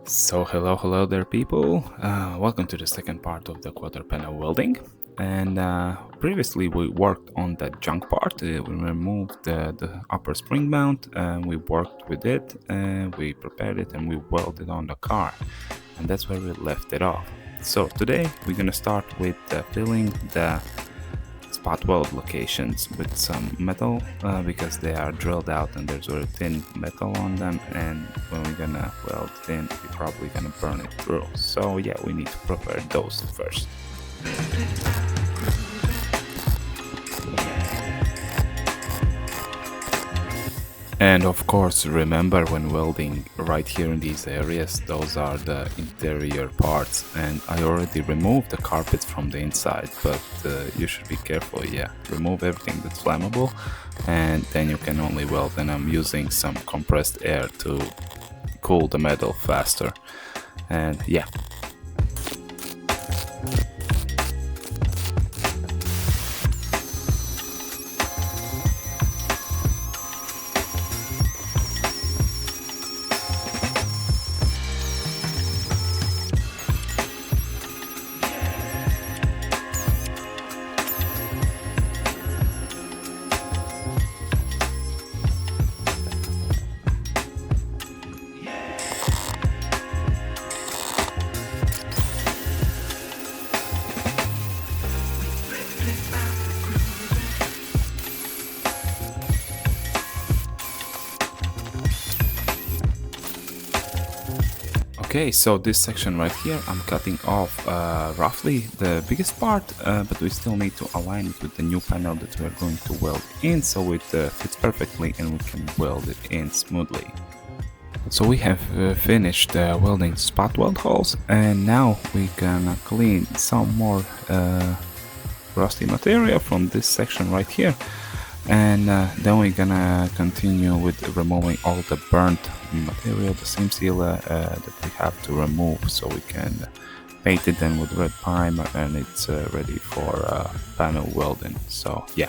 So hello there people. Welcome to the second part of the quarter panel welding. And previously we worked on the junk part. We removed the upper spring mount and we worked with it and we prepared it and we welded on the car. And that's where we left it off. So today we're gonna start with filling the spot weld locations with some metal because they are drilled out and there's very thin metal on them, and when we're gonna weld it in we're probably gonna burn it through. So yeah, we need to prepare those first. And of course, remember when welding right here in these areas, those are the interior parts. And I already removed the carpets from the inside, but you should be careful, yeah. Remove everything that's flammable and then you can only weld. And I'm using some compressed air to cool the metal faster. And yeah. Okay, so this section right here, I'm cutting off roughly the biggest part, but we still need to align it with the new panel that we're going to weld in, so it fits perfectly and we can weld it in smoothly. So we have finished welding spot weld holes, and now we're gonna clean some more rusty material from this section right here. And then we're gonna continue with removing all the burnt material, the seam sealer that we have to remove, so we can paint it then with red primer and it's ready for panel welding. So yeah.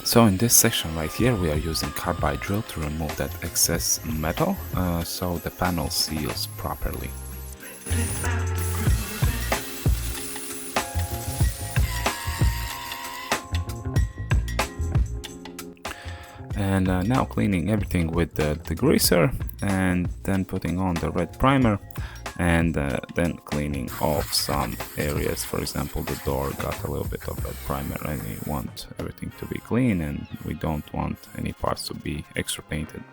So in this section right here we are using carbide drill to remove that excess metal so the panel seals properly. And now cleaning everything with the degreaser and then putting on the red primer, and then cleaning off some areas. For example, the door got a little bit of red primer and we want everything to be clean and we don't want any parts to be extra painted.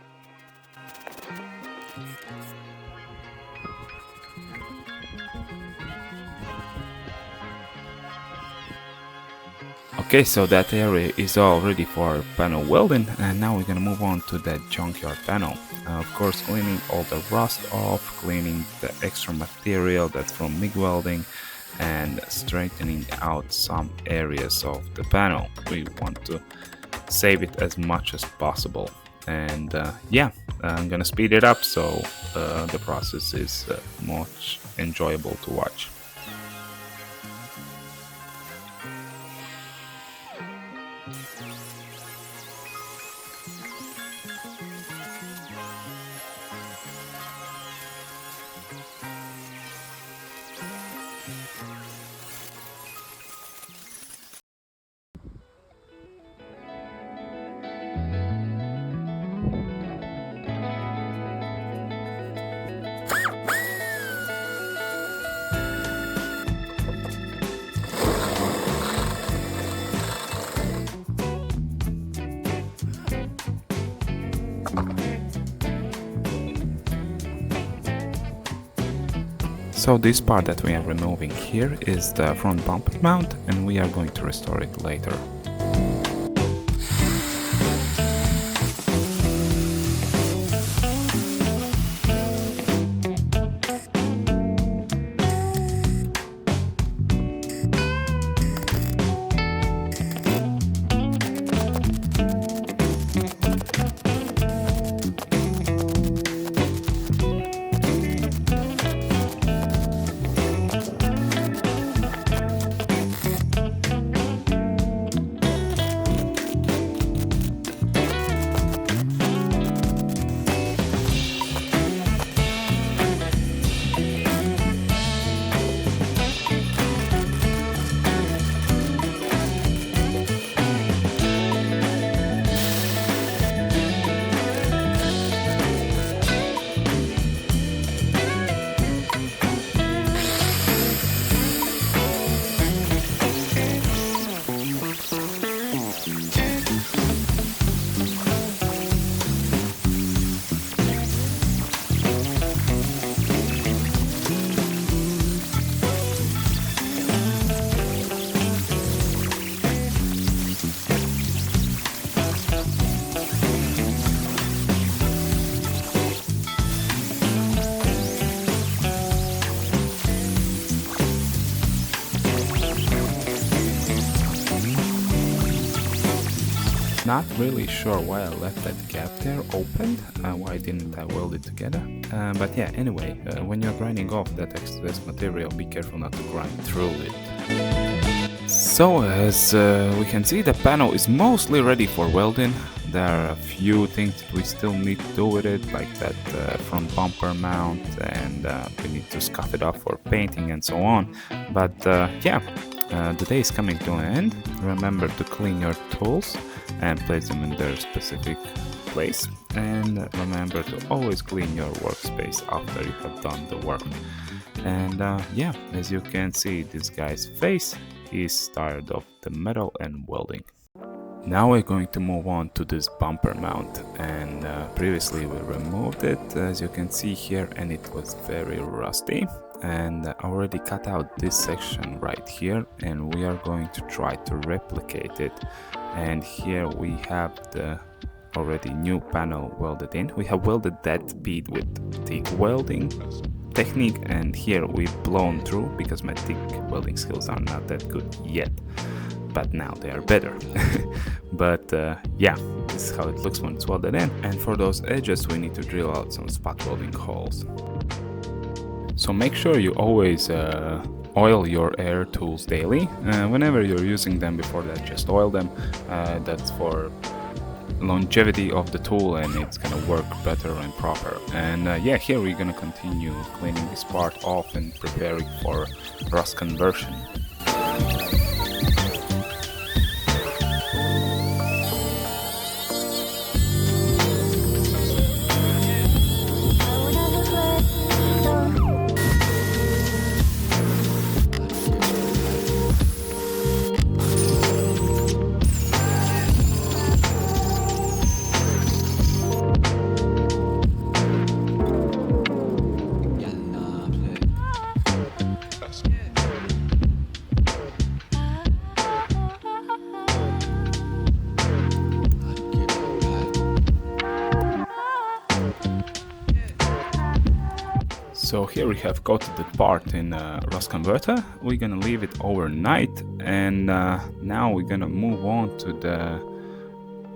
Okay, so that area is all ready for panel welding, and now we're gonna move on to the junkyard panel. Of course, cleaning all the rust off, cleaning the extra material that's from MIG welding, and straightening out some areas of the panel. We want to save it as much as possible. And yeah, I'm gonna speed it up so the process is much enjoyable to watch. So this part that we are removing here is the front bumper mount, and we are going to restore it later. Not really sure why I left that gap there open, why didn't I weld it together, but yeah, anyway, when you're grinding off that excess material, be careful not to grind through it. So as we can see, the panel is mostly ready for welding. There are a few things that we still need to do with it, like that front bumper mount, and we need to scuff it off for painting and so on, but yeah. The day is coming to an end. Remember to clean your tools and place them in their specific place, and remember to always clean your workspace after you have done the work. And yeah, as you can see, this guy's face is tired of the metal and welding. Now we're going to move on to this bumper mount, and previously we removed it, as you can see here, and it was very rusty. And I already cut out this section right here, and we are going to try to replicate it. And here we have the already new panel welded in. We have welded that bead with TIG welding technique, and here we've blown through because my TIG welding skills are not that good yet, but now they are better. But yeah, this is how it looks when it's welded in, and for those edges we need to drill out some spot welding holes. So make sure you always oil your air tools daily. Whenever you're using them, before that, just oil them. That's for longevity of the tool, and it's gonna work better and proper. And yeah, here we're gonna continue cleaning this part off and preparing for rust conversion. So here we have coated the part in rust converter. We're gonna leave it overnight, and now we're gonna move on to the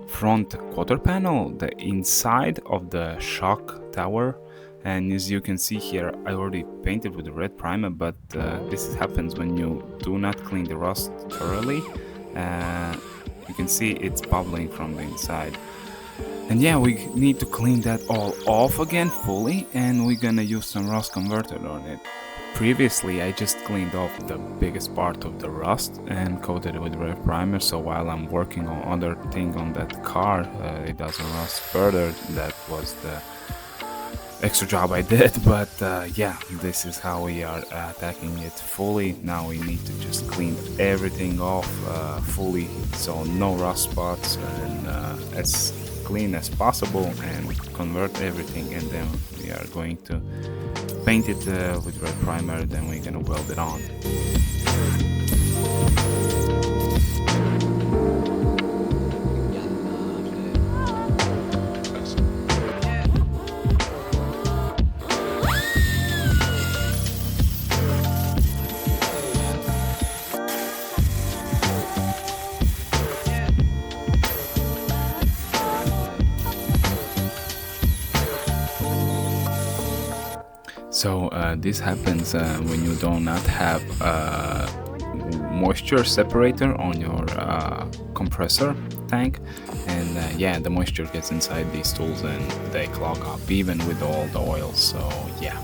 front quarter panel, the inside of the shock tower. And as you can see here, I already painted with the red primer, but this happens when you do not clean the rust thoroughly. You can see it's bubbling from the inside. And yeah, we need to clean that all off again fully, and we're gonna use some rust converter on it. Previously I just cleaned off the biggest part of the rust and coated it with red primer, so while I'm working on other thing on that car, it doesn't rust further. That was the extra job I did, but yeah, this is how we are attacking it fully. Now we need to just clean everything off fully, so no rust spots, and as clean as possible and convert everything, and then we are going to paint it with red primer, then we're gonna weld it on. So this happens when you do not have a moisture separator on your compressor tank, and yeah, the moisture gets inside these tools and they clog up even with all the oil. So yeah.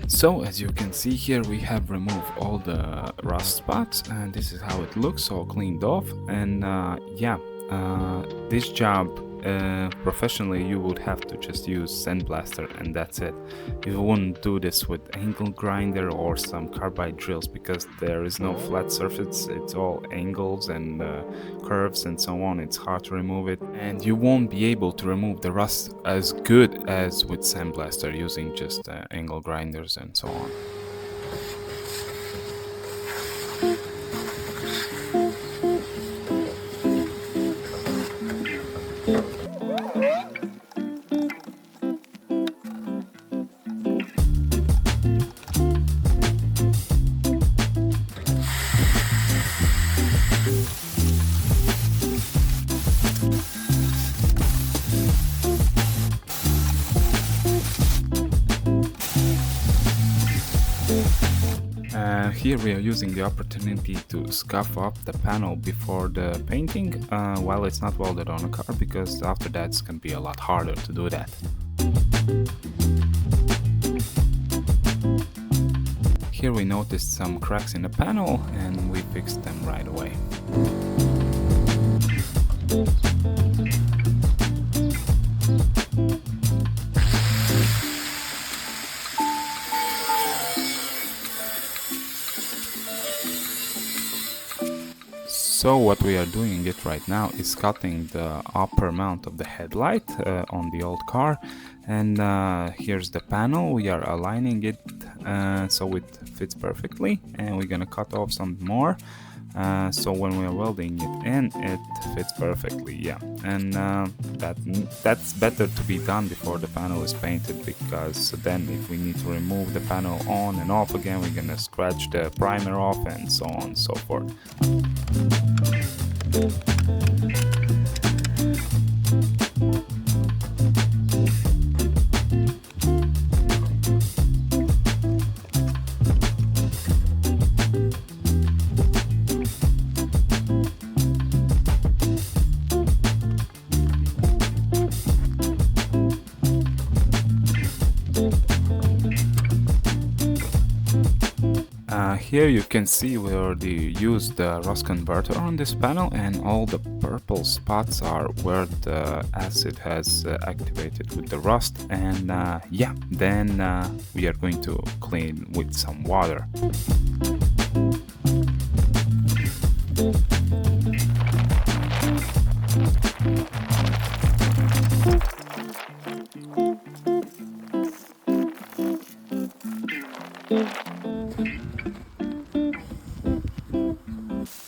So as you can see here, we have removed all the rust spots, and this is how it looks, all cleaned off. And yeah, this job professionally, you would have to just use sandblaster and that's it. You wouldn't do this with angle grinder or some carbide drills, because there is no flat surface, it's all angles and curves and so on. It's hard to remove it, and you won't be able to remove the rust as good as with sandblaster using just angle grinders and so on. Here we are using the opportunity to scuff up the panel before the painting while it's not welded on a car, because after that it's going to be a lot harder to do that. Here we noticed some cracks in the panel and we fixed them right away. So what we are doing it right now is cutting the upper mount of the headlight on the old car, and here's the panel. We are aligning it so it fits perfectly, and we're gonna cut off some more so when we are welding it in, it fits perfectly. Yeah, and that's better to be done before the panel is painted, because then if we need to remove the panel on and off again, we're gonna scratch the primer off and so on and so forth. Here you can see we already used the rust converter on this panel, and all the purple spots are where the acid has activated with the rust, and yeah, then we are going to clean with some water.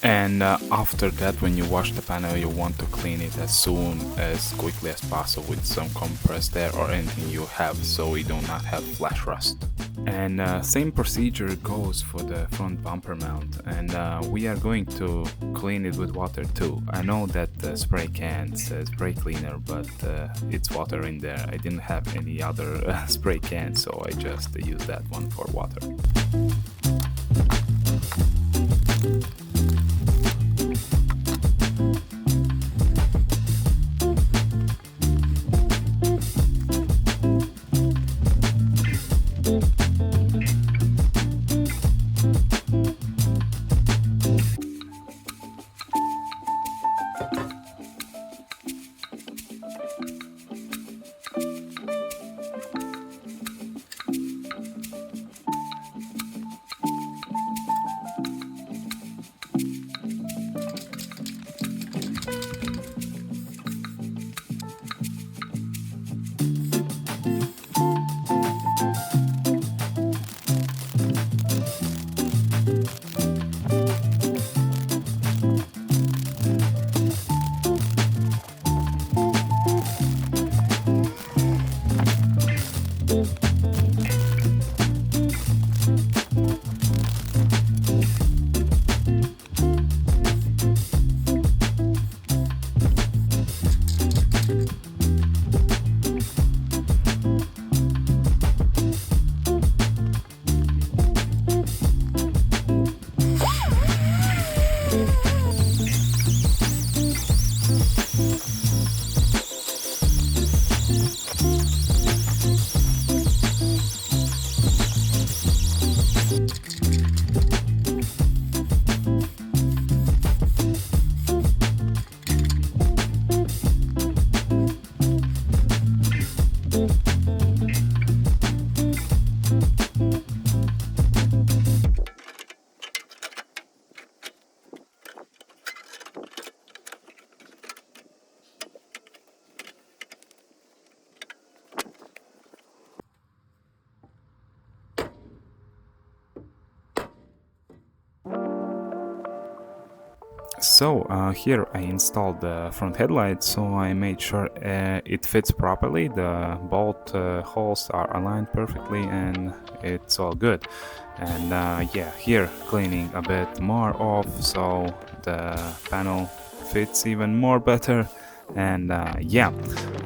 And after that, when you wash the panel, you want to clean it as quickly as possible with some compressed air or anything you have, so we do not have flash rust. And same procedure goes for the front bumper mount, and we are going to clean it with water too. I know that the spray can says spray cleaner, but it's water in there. I didn't have any other spray can, so I just used that one for water. So here I installed the front headlight, so I made sure it fits properly. The bolt holes are aligned perfectly and it's all good. And yeah, here cleaning a bit more off so the panel fits even more better. And yeah,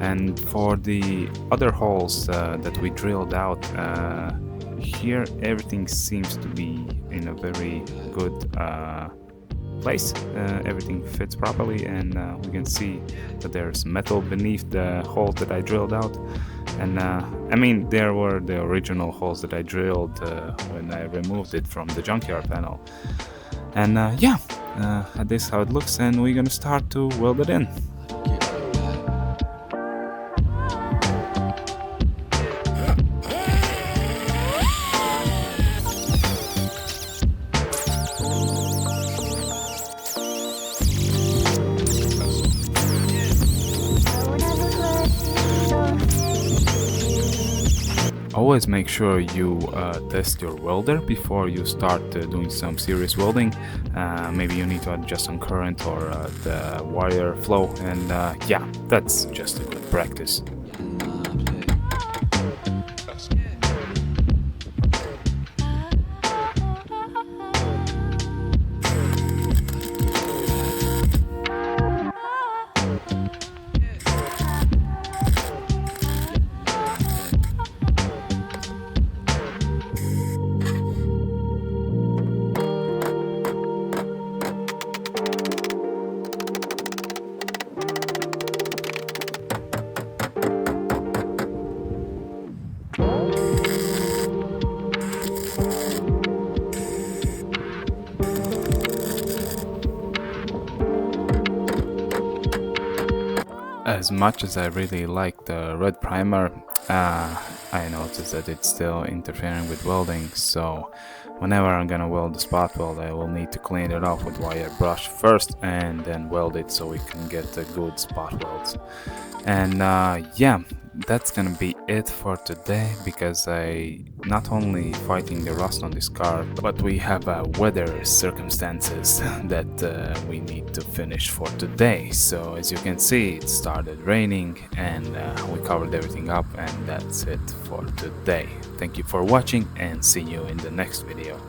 and for the other holes that we drilled out, here everything seems to be in a very good place. Everything fits properly, and we can see that there's metal beneath the hole that I drilled out. And I mean, there were the original holes that I drilled when I removed it from the junkyard panel. And yeah, this is how it looks, and we're gonna start to weld it in. Always make sure you test your welder before you start doing some serious welding. Maybe you need to adjust some current or the wire flow, and yeah, that's just a good practice. As much as I really like the red primer, I noticed that it's still interfering with welding, so whenever I'm gonna weld the spot weld, I will need to clean it off with wire brush first and then weld it so we can get the good spot welds. And yeah, that's gonna be it for today, because I not only fighting the rust on this car, but we have weather circumstances that we need to finish for today. So as you can see, it started raining and we covered everything up, and that's it for today. Thank you for watching and see you in the next video.